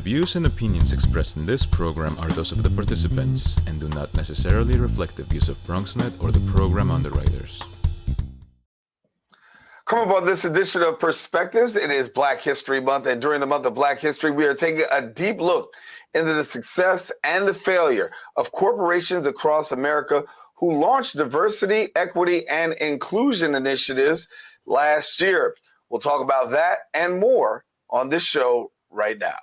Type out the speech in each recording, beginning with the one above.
views and opinions expressed in this program are those of the participants and do not necessarily reflect the views of BronxNet or the program underwriters. Come up on this edition of Perspectives. It is Black History Month, and during the month of Black History, we are taking a deep look into the success and the failure of corporations across America who launched diversity, equity, and inclusion initiatives last year. We'll talk about that and more on this show right now.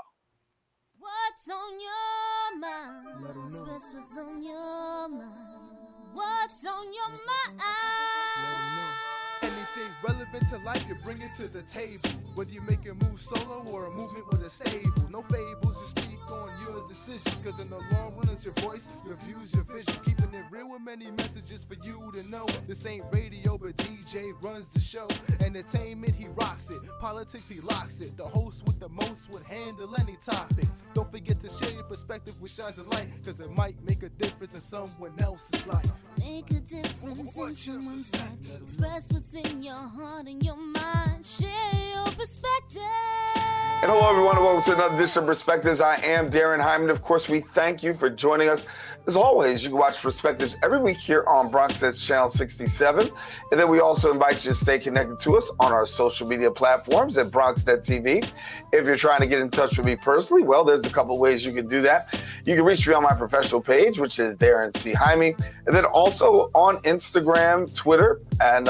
What's on your mind? Express what's on your mind. What's on your mind? Anything relevant to life, you bring it to the table. Whether you make a move solo or a movement with a stable. No fables, you speak on your decisions. Cause in the long run, it's your voice, your views, your vision. Keeping it real with many messages for you to know. This ain't radio, but DJ runs the show. Entertainment, he rocks it. Politics, he locks it. The host with the most would handle any topic. Don't forget to share your perspective with shines of light. Cause it might make a difference in someone else's life. Make a difference in someone's life. Express what's in your heart and your mind. Share your perspective. And hello, everyone, and welcome to another edition of Perspectives. I am Daren Jaime. Of course, we thank you for joining us. As always, you can watch Perspectives every week here on BronxNet's Channel 67. And then we also invite you to stay connected to us on our social media platforms at BronxNet TV. If you're trying to get in touch with me personally, well, there's a couple ways you can do that. You can reach me on my professional page, which is Daren C. Jaime. And then also on Instagram, Twitter, and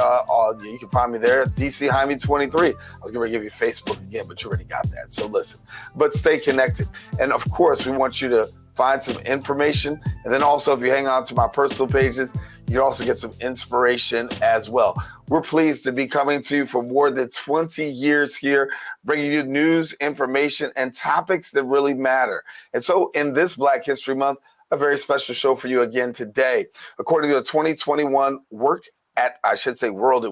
you can find me there, DC Jaime 23. I was going to give you Facebook again, but you already got that. So listen, but stay connected. And of course, we want you to find some information. And then also, if you hang on to my personal pages, you can also get some inspiration as well. We're pleased to be coming to you for more than 20 years here, bringing you news, information, and topics that really matter. And so in this Black History Month, a very special show for you again today. According to the 2021 World at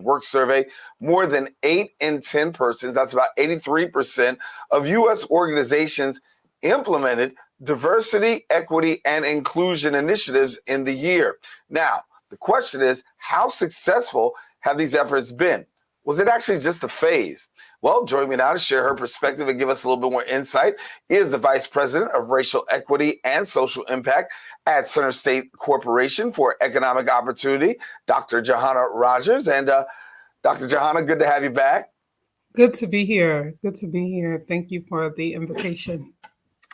Work survey, more than 8 in 10 persons, that's about 83% of U.S. organizations implemented diversity, equity, and inclusion initiatives in the year. Now, the question is, how successful have these efforts been? Was it actually just a phase? Well, joining me now to share her perspective and give us a little bit more insight is the Vice President of Racial Equity and Social Impact at CenterState Corporation for Economic Opportunity, Dr. Juhanna Rogers. And Dr. Juhanna, good to have you back. Good to be here. Good to be here. Thank you for the invitation.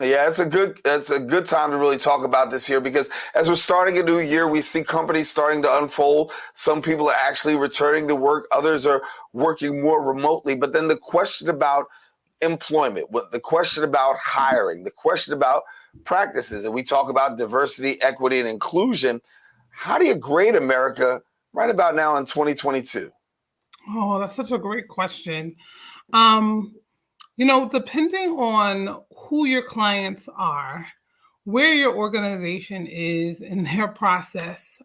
Yeah, it's a good time to really talk about this here, because as we're starting a new year, we see companies starting to unfold. Some people are actually returning to work. Others are working more remotely. But then the question about employment, the question about hiring, the question about practices, and we talk about diversity, equity, and inclusion. How do you grade America right about now in 2022? Oh, that's such a great question. Depending on who your clients are, where your organization is in their process,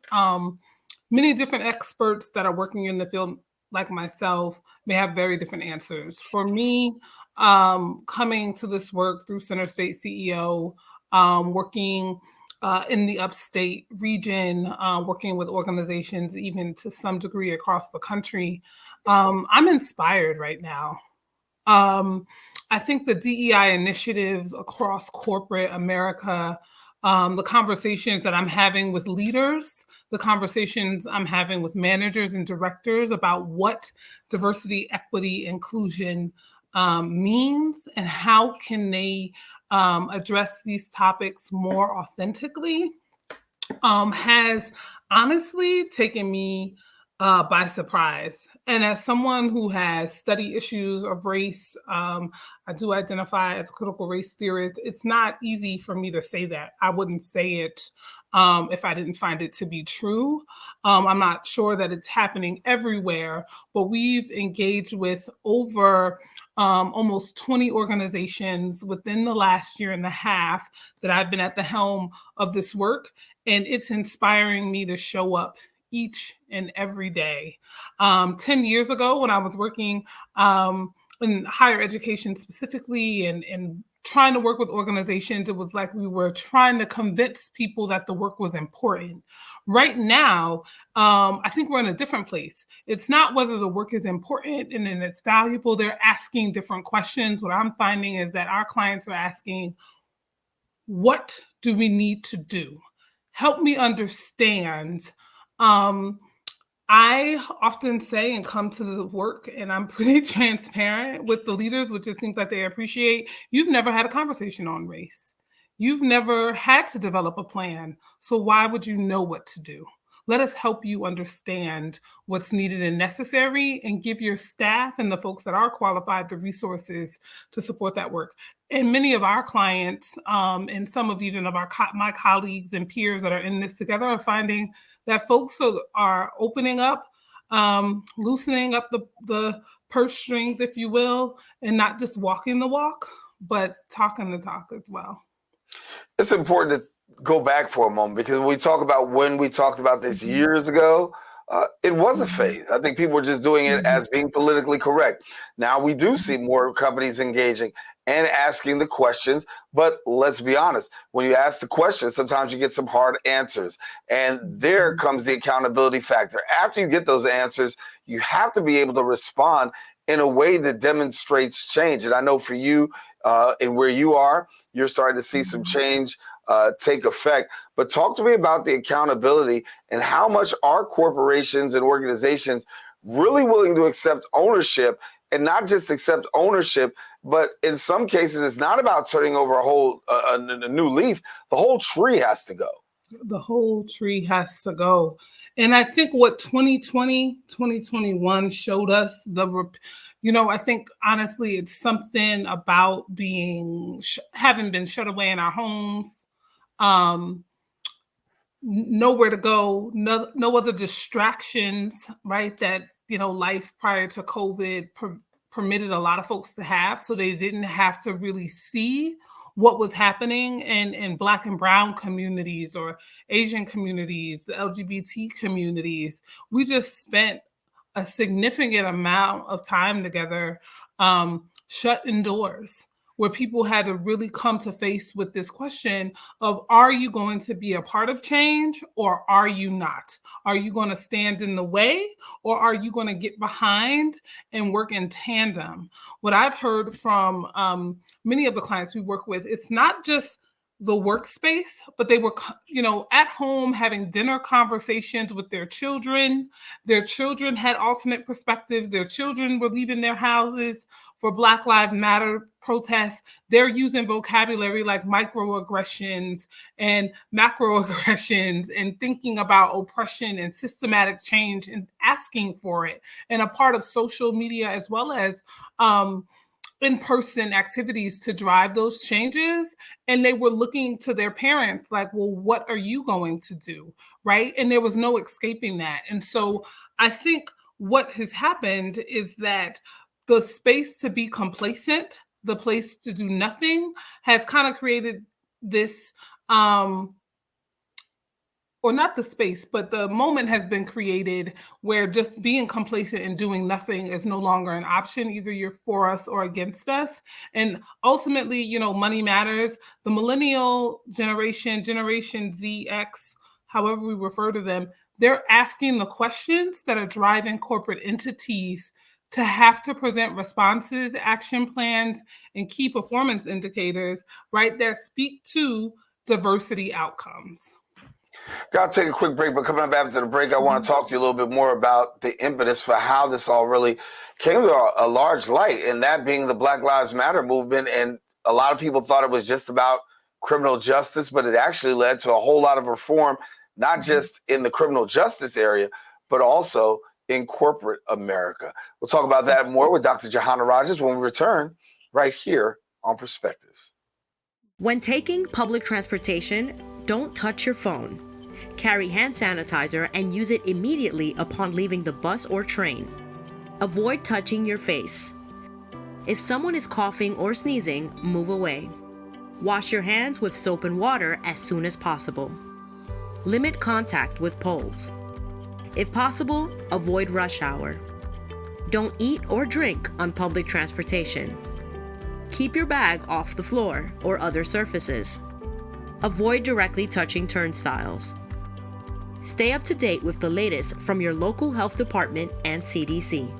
many different experts that are working in the field, like myself, may have very different answers. For me, coming to this work through CenterState CEO, working in the upstate region, working with organizations even to some degree across the country, I'm inspired right now. I think the DEI initiatives across corporate America, the conversations that I'm having with leaders, the conversations I'm having with managers and directors about what diversity, equity, inclusion means and how can they address these topics more authentically, has honestly taken me by surprise. And as someone who has studied issues of race, I do identify as a critical race theorist. It's not easy for me to say that. I wouldn't say it if I didn't find it to be true. I'm not sure that it's happening everywhere, but we've engaged with over almost 20 organizations within the last year and a half that I've been at the helm of this work. And it's inspiring me to show up each and every day. 10 years ago, when I was working in higher education specifically and trying to work with organizations, it was like we were trying to convince people that the work was important. Right now, I think we're in a different place. It's not whether the work is important and then it's valuable. They're asking different questions. What I'm finding is that our clients are asking, what do we need to do? Help me understand. I often say and come to the work, and I'm pretty transparent with the leaders, which it seems like they appreciate. You've never had a conversation on race. You've never had to develop a plan. So why would you know what to do? Let us help you understand what's needed and necessary and give your staff and the folks that are qualified the resources to support that work. And many of our clients and some of even of my colleagues and peers that are in this together are finding that folks are opening up, loosening up the purse strings, if you will, and not just walking the walk, but talking the talk as well. It's important to go back for a moment, because when we talked about this years ago, it was a phase. I think people were just doing it as being politically correct. Now we do see more companies engaging and asking the questions, but let's be honest, when you ask the questions, sometimes you get some hard answers, and there comes the accountability factor. After you get those answers, you have to be able to respond in a way that demonstrates change. And I know for you and where you are, you're starting to see some change take effect. But talk to me about the accountability and how much are corporations and organizations really willing to accept ownership, and not just accept ownership, but in some cases, it's not about turning over a new leaf. The whole tree has to go. The whole tree has to go. And I think what 2020, 2021 showed us, I think honestly, it's something about having been shut away in our homes, nowhere to go, no other distractions, right? That, life prior to COVID permitted a lot of folks to have, so they didn't have to really see what was happening in Black and Brown communities or Asian communities, the LGBT communities. We just spent a significant amount of time together, shut indoors, where people had to really come to face with this question of, are you going to be a part of change or are you not? Are you going to stand in the way or are you going to get behind and work in tandem? What I've heard from many of the clients we work with, it's not just the workspace, but they were, at home having dinner conversations with their children. Their children had alternate perspectives. Their children were leaving their houses for Black Lives Matter protests. They're using vocabulary like microaggressions and macroaggressions and thinking about oppression and systematic change and asking for it. And a part of social media as well as in-person activities to drive those changes. And they were looking to their parents like, well, what are you going to do? Right? And there was no escaping that. And so I think what has happened is that the space to be complacent, the place to do nothing, has kind of created this, or not the space, but the moment has been created where just being complacent and doing nothing is no longer an option. Either you're for us or against us. And ultimately, money matters. The millennial generation, Generation Z, X, however we refer to them, they're asking the questions that are driving corporate entities to have to present responses, action plans, and key performance indicators, right, that speak to diversity outcomes. Got to take a quick break, but coming up after the break, I want to talk to you a little bit more about the impetus for how this all really came to a large light, and that being the Black Lives Matter movement. And a lot of people thought it was just about criminal justice, but it actually led to a whole lot of reform, not just in the criminal justice area, but also in corporate America. We'll talk about that more with Dr. Juhanna Rogers when we return right here on Perspectives. When taking public transportation, don't touch your phone. Carry hand sanitizer and use it immediately upon leaving the bus or train. Avoid touching your face. If someone is coughing or sneezing, move away. Wash your hands with soap and water as soon as possible. Limit contact with poles. If possible, avoid rush hour. Don't eat or drink on public transportation. Keep your bag off the floor or other surfaces. Avoid directly touching turnstiles. Stay up to date with the latest from your local health department and CDC.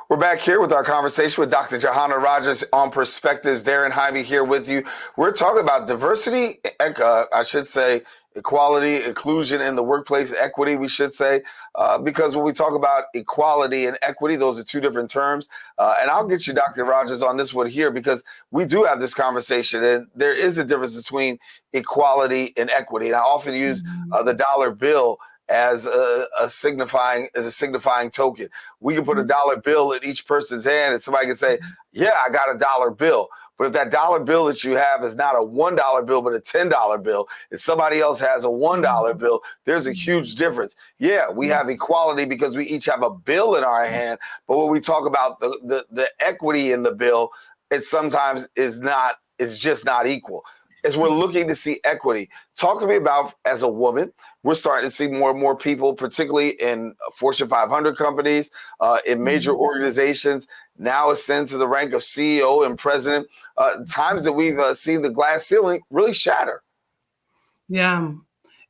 We're back here with our conversation with Dr. Juhanna Rogers on Perspectives. Daren Jaime here with you. We're talking about diversity, I should say, equality, inclusion in the workplace, equity, we should say, because when we talk about equality and equity, those are two different terms. And I'll get you, Dr. Rogers, on this one here, because we do have this conversation, and there is a difference between equality and equity. And I often use the dollar bill as a signifying token. We can put a dollar bill in each person's hand, and somebody can say, "Yeah, I got a dollar bill." But if that dollar bill that you have is not a $1 bill, but a $10 bill, and somebody else has a $1 bill, there's a huge difference. Yeah, we have equality because we each have a bill in our hand. But when we talk about the equity in the bill, it sometimes is just not equal. As we're looking to see equity, talk to me about, as a woman, we're starting to see more and more people, particularly in Fortune 500 companies, in major organizations, now ascend to the rank of CEO and president, times that we've seen the glass ceiling really shatter. Yeah.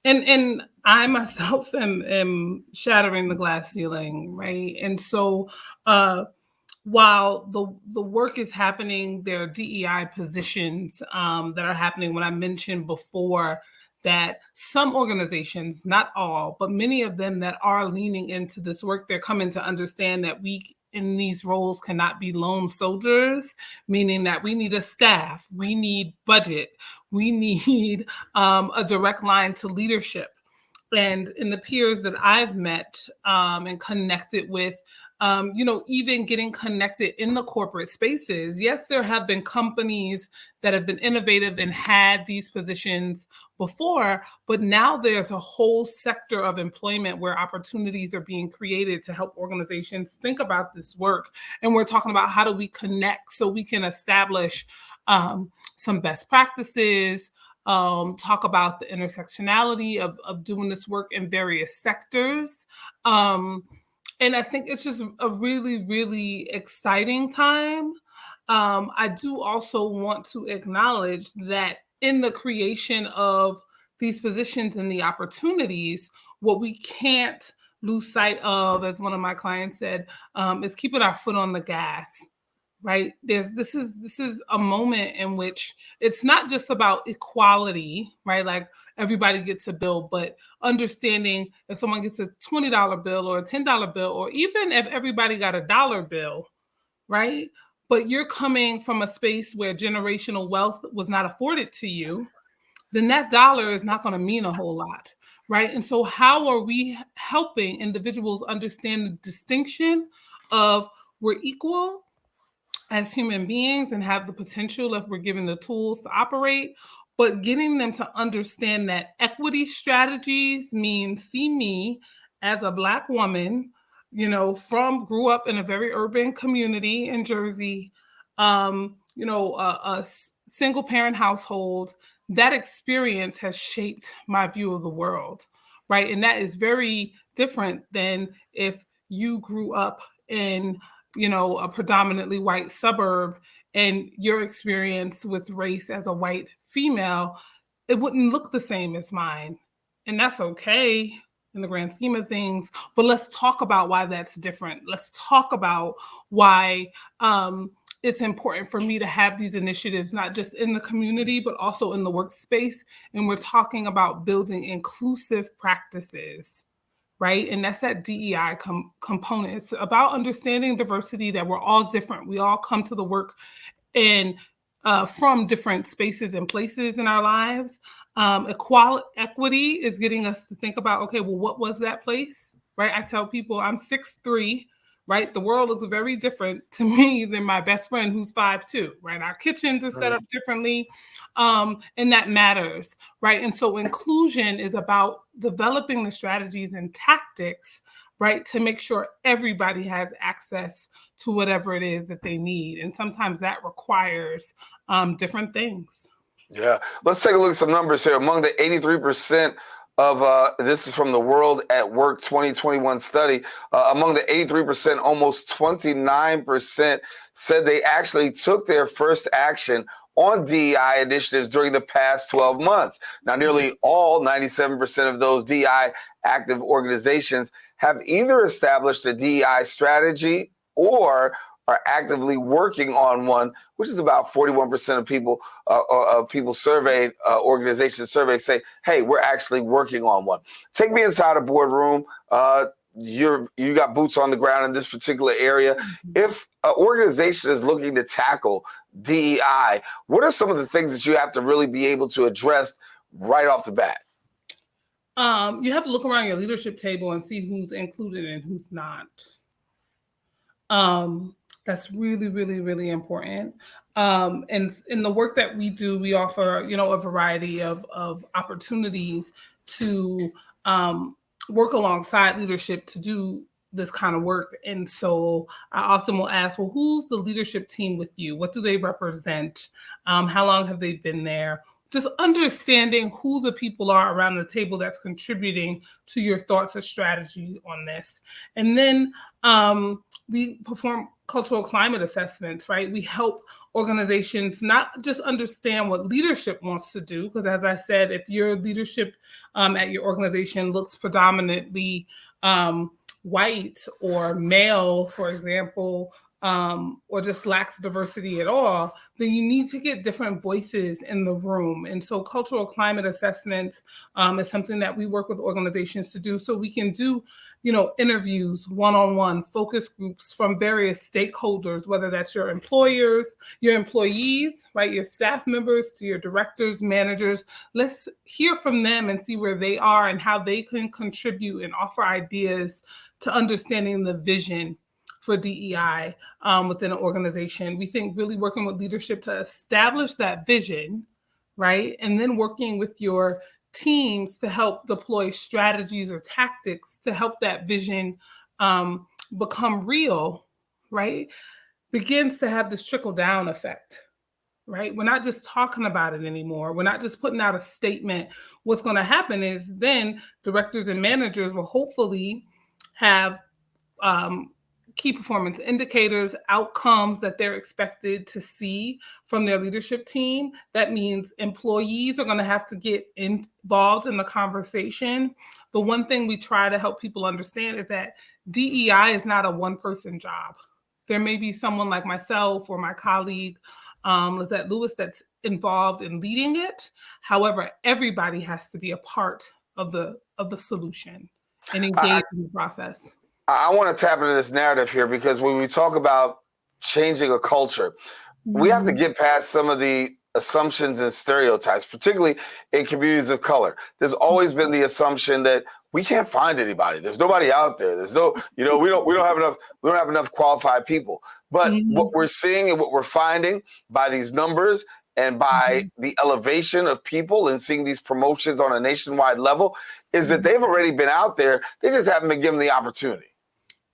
And I myself am shattering the glass ceiling, right? And so while the work is happening, there are DEI positions that are happening. When I mentioned before that some organizations, not all, but many of them that are leaning into this work, they're coming to understand that we in these roles cannot be lone soldiers, meaning that we need a staff, we need budget, we need a direct line to leadership. And in the peers that I've met and connected with, even getting connected in the corporate spaces, yes, there have been companies that have been innovative and had these positions before, but now there's a whole sector of employment where opportunities are being created to help organizations think about this work. And we're talking about how do we connect so we can establish some best practices, talk about the intersectionality of doing this work in various sectors. And I think it's just a really, really exciting time. I do also want to acknowledge that in the creation of these positions and the opportunities, what we can't lose sight of, as one of my clients said, is keeping our foot on the gas. Right? This is a moment in which it's not just about equality, right? Like everybody gets a bill, but understanding if someone gets a $20 bill or a $10 bill, or even if everybody got a dollar bill, right? But you're coming from a space where generational wealth was not afforded to you, then that dollar is not going to mean a whole lot, right? And so how are we helping individuals understand the distinction of we're equal as human beings and have the potential if we're given the tools to operate, but getting them to understand that equity strategies mean see me as a Black woman, grew up in a very urban community in Jersey, a single parent household. That experience has shaped my view of the world, right? And that is very different than if you grew up in a predominantly white suburb and your experience with race as a white female, it wouldn't look the same as mine. and that's okay in the grand scheme of things. But let's talk about why that's different. Let's talk about why it's important for me to have these initiatives, not just in the community, but also in the workspace. And we're talking about building inclusive practices, right? And that's that DEI component. It's about understanding diversity, that we're all different. We all come to the work and from different spaces and places in our lives. Equity is getting us to think about, okay, well, what was that place, right? I tell people I'm 6'3", right? The world looks very different to me than my best friend who's 5'2", right? Our kitchens are set up differently, and that matters, right? And so inclusion is about developing the strategies and tactics, right, to make sure everybody has access to whatever it is that they need. And sometimes that requires different things. Yeah. Let's take a look at some numbers here. Among the 83% of, this is from the World at Work 2021 study, among the 83%, almost 29% said they actually took their first action on DEI initiatives during the past 12 months. Now, nearly all, 97% of those DEI active organizations have either established a DEI strategy or are actively working on one, which is about 41% of people surveyed, organizations surveyed say, hey, we're actually working on one. Take me inside a boardroom. You got boots on the ground in this particular area. If an organization is looking to tackle DEI, what are some of the things that you have to really be able to address right off the bat? You have to look around your leadership table and see who's included and who's not. That's really, really, really important. And in the work that we do, we offer, a variety of opportunities to work alongside leadership to do this kind of work. And so I often will ask, well, who's the leadership team with you? What do they represent? How long have they been there? Just understanding who the people are around the table that's contributing to your thoughts and strategy on this. And then we perform cultural climate assessments, right? We help organizations not just understand what leadership wants to do, because as I said, if your leadership at your organization looks predominantly white or male, for example, or just lacks diversity at all, then you need to get different voices in the room. And so cultural climate assessment is something that we work with organizations to do, so we can do, interviews, one-on-one focus groups from various stakeholders, whether that's your employers, your employees, right, your staff members, to your directors, managers. Let's hear from them and see where they are and how they can contribute and offer ideas to understanding the vision for DEI within an organization. We think really working with leadership to establish that vision, right? And then working with your teams to help deploy strategies or tactics to help that vision become real, right? Begins to have this trickle down effect, right? We're not just talking about it anymore. We're not just putting out a statement. What's going to happen is then directors and managers will hopefully have key performance indicators, outcomes that they're expected to see from their leadership team. That means employees are going to have to get involved in the conversation. The one thing we try to help people understand is that DEI is not a one-person job. There may be someone like myself or my colleague, Lizette Lewis, that's involved in leading it. However, everybody has to be a part of the solution and engage in the process. I want to tap into this narrative here, because when we talk about changing a culture, we have to get past some of the assumptions and stereotypes, particularly in communities of color. There's always been the assumption that we can't find anybody. There's nobody out there. There's no, we don't have enough qualified people. But what we're seeing and what we're finding by these numbers and by the elevation of people and seeing these promotions on a nationwide level is that they've already been out there. They just haven't been given the opportunity.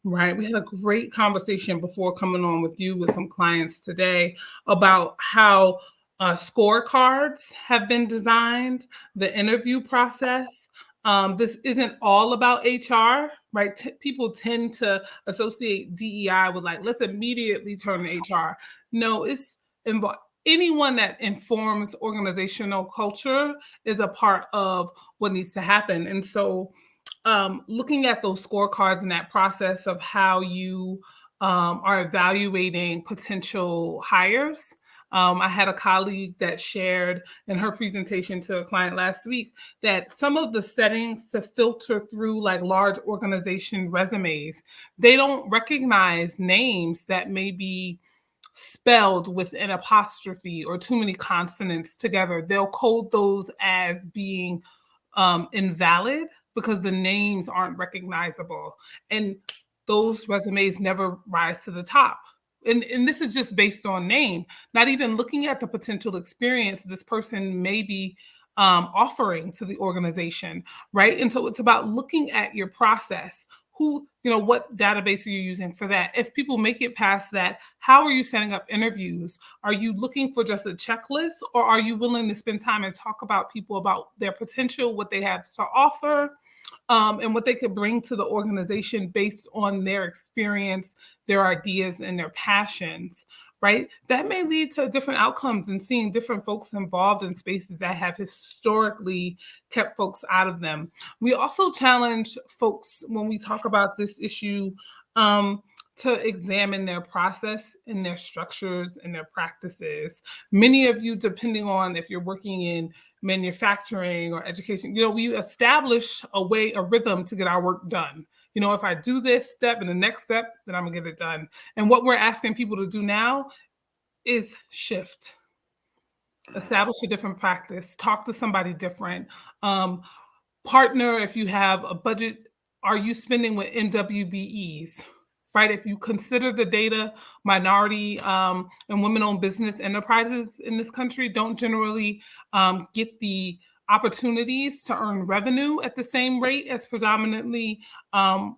Right. We had a great conversation before coming on with you with some clients today about how scorecards have been designed, the interview process. This isn't all about HR, right? People tend to associate DEI with let's immediately turn to HR. No, it's anyone that informs organizational culture is a part of what needs to happen. And so looking at those scorecards and that process of how you are evaluating potential hires. I had a colleague that shared in her presentation to a client last week that some of the settings to filter through like large organization resumes, they don't recognize names that may be spelled with an apostrophe or too many consonants together. They'll code those as being invalid because the names aren't recognizable. And those resumes never rise to the top. And this is just based on name, not even looking at the potential experience this person may be offering to the organization, right? And so it's about looking at your process. What database are you using for that? If people make it past that, how are you setting up interviews? Are you looking for just a checklist, or are you willing to spend time and talk about people, about their potential, what they have to offer, and what they could bring to the organization based on their experience, their ideas, and their passions, right? That may lead to different outcomes and seeing different folks involved in spaces that have historically kept folks out of them. We also challenge folks when we talk about this issue to examine their process and their structures and their practices. Many of you, depending on if you're working in manufacturing or education, we establish a rhythm to get our work done. If I do this step and the next step, then I'm gonna get it done. And what we're asking people to do now is shift, establish a different practice, talk to somebody different, partner. If you have a budget, are you spending with MWBEs? Right? If you consider the data, minority and women-owned business enterprises in this country don't generally get the opportunities to earn revenue at the same rate as predominantly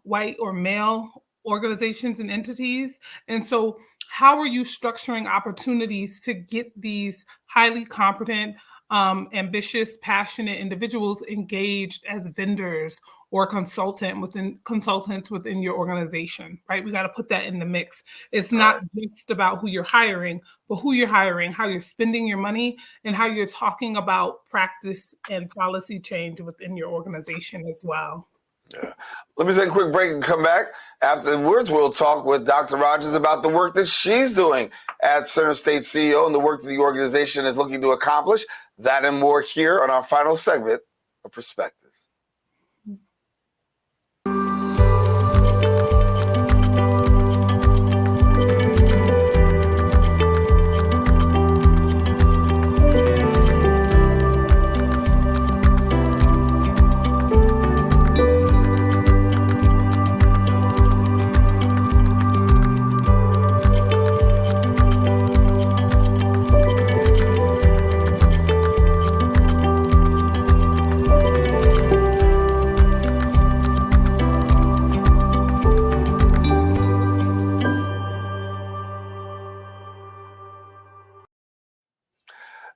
white or male organizations and entities. And so how are you structuring opportunities to get these highly competent, ambitious, passionate individuals engaged as vendors or consultants within your organization, right? We got to put that in the mix. It's not just about who you're hiring, but who you're hiring, how you're spending your money, and how you're talking about practice and policy change within your organization as well. Yeah. Let me take a quick break and come back. Afterwards, we'll talk with Dr. Rogers about the work that she's doing at CenterState CEO and the work that the organization is looking to accomplish. That and more here on our final segment of Perspectives.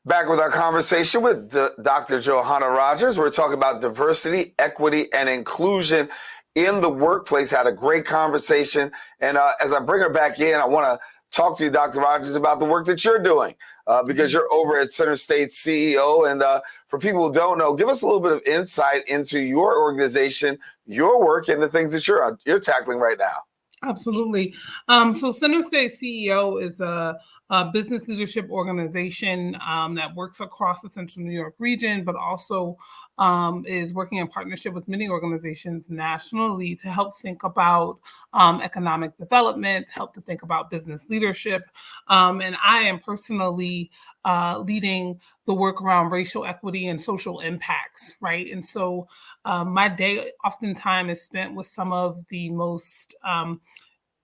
Back with our conversation with Dr. Juhanna Rogers. We're talking about diversity, equity, and inclusion in the workplace. Had a great conversation. And as I bring her back in, I want to talk to you, Dr. Rogers, about the work that you're doing because you're over at CenterState CEO. And for people who don't know, give us a little bit of insight into your organization, your work, and the things that you're tackling right now. Absolutely. So CenterState CEO is a business leadership organization that works across the Central New York region, but also is working in partnership with many organizations nationally to help think about economic development, help to think about business leadership. And I am personally leading the work around racial equity and social impacts, right? And so my day oftentimes is spent with some of the most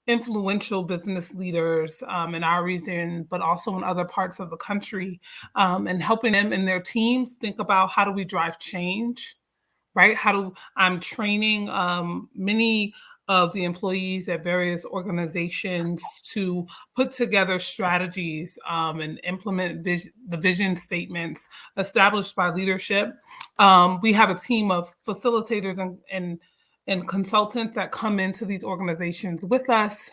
influential business leaders in our region, but also in other parts of the country, and helping them and their teams think about how do we drive change, right? I'm training many of the employees at various organizations to put together strategies and implement the vision statements established by leadership. We have a team of facilitators and consultants that come into these organizations with us.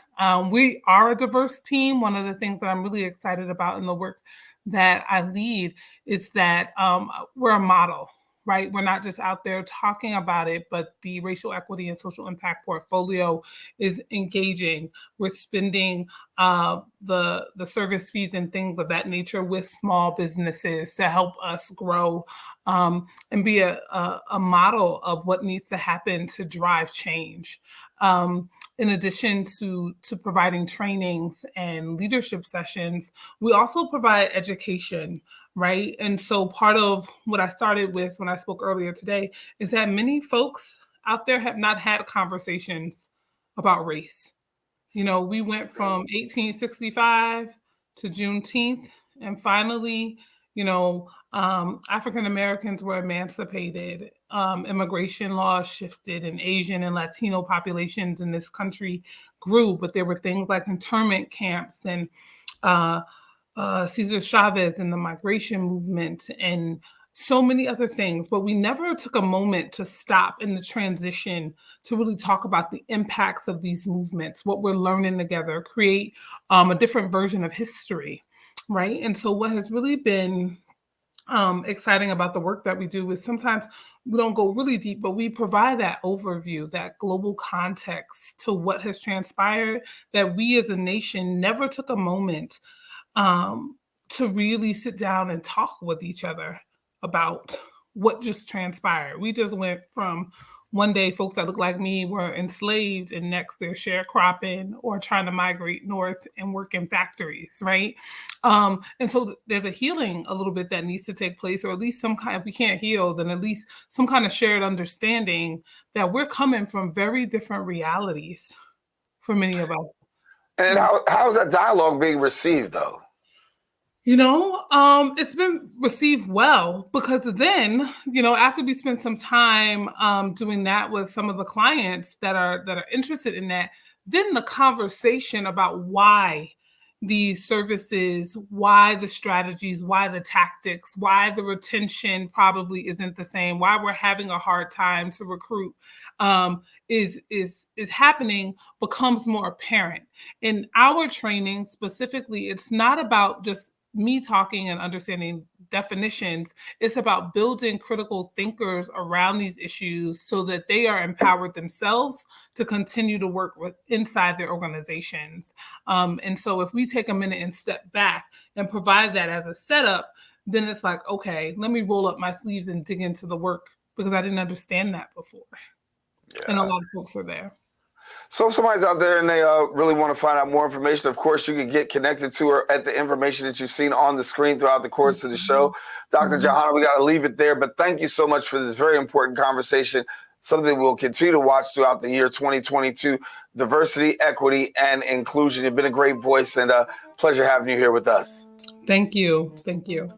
We are a diverse team. One of the things that I'm really excited about in the work that I lead is that we're a model, right? We're not just out there talking about it, but the racial equity and social impact portfolio is engaging. We're spending the service fees and things of that nature with small businesses to help us grow and be a model of what needs to happen to drive change. In addition to providing trainings and leadership sessions, we also provide education, right? And so part of what I started with when I spoke earlier today is that many folks out there have not had conversations about race. You know, we went from 1865 to Juneteenth, and finally, you know, African Americans were emancipated, immigration laws shifted, and Asian and Latino populations in this country grew. But there were things like internment camps and Cesar Chavez and the migration movement and so many other things. But we never took a moment to stop in the transition to really talk about the impacts of these movements, what we're learning together, create a different version of history, right? And so what has really been exciting about the work that we do is sometimes we don't go really deep, but we provide that overview, that global context to what has transpired, that we as a nation never took a moment to really sit down and talk with each other about what just transpired. We just went from one day folks that look like me were enslaved, and next they're sharecropping or trying to migrate north and work in factories, right? And so there's a healing a little bit that needs to take place, or at least some kind, if we can't heal, then at least some kind of shared understanding that we're coming from very different realities for many of us. And how is that dialogue being received, though? You know, it's been received well, because then, you know, after we spend some time doing that with some of the clients that are interested in that, then the conversation about why these services, why the strategies, why the tactics, why the retention probably isn't the same, why we're having a hard time to recruit is happening, becomes more apparent. In our training specifically, it's not about just me talking and understanding definitions. It's about building critical thinkers around these issues so that they are empowered themselves to continue to work with inside their organizations. And so if we take a minute and step back and provide that as a setup, then it's like, okay, let me roll up my sleeves and dig into the work, because I didn't understand that before. Yeah. And a lot of folks are there. So if somebody's out there and they really want to find out more information, of course, you can get connected to her at the information that you've seen on the screen throughout the course of the show. Dr. Juhanna, we got to leave it there. But thank you so much for this very important conversation, something we'll continue to watch throughout the year 2022, diversity, equity, and inclusion. You've been a great voice, and a pleasure having you here with us. Thank you. Thank you.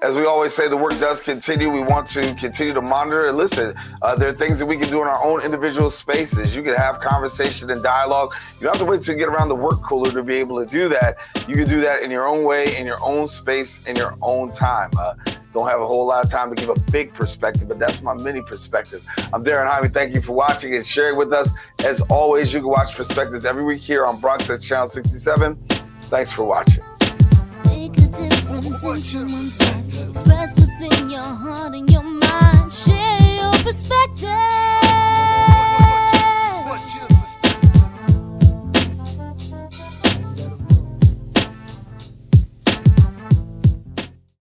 As we always say, the work does continue. We want to continue to monitor and listen. There are things that we can do in our own individual spaces. You can have conversation and dialogue. You don't have to wait till you get around the work cooler to be able to do that. You can do that in your own way, in your own space, in your own time. Don't have a whole lot of time to give a big perspective, but that's my mini perspective. I'm Daren Jaime. Thank you for watching and sharing with us. As always, you can watch Perspectives every week here on BronxNet Channel 67. Thanks for watching. Make a difference in someone's life. Express what's in your heart and your mind.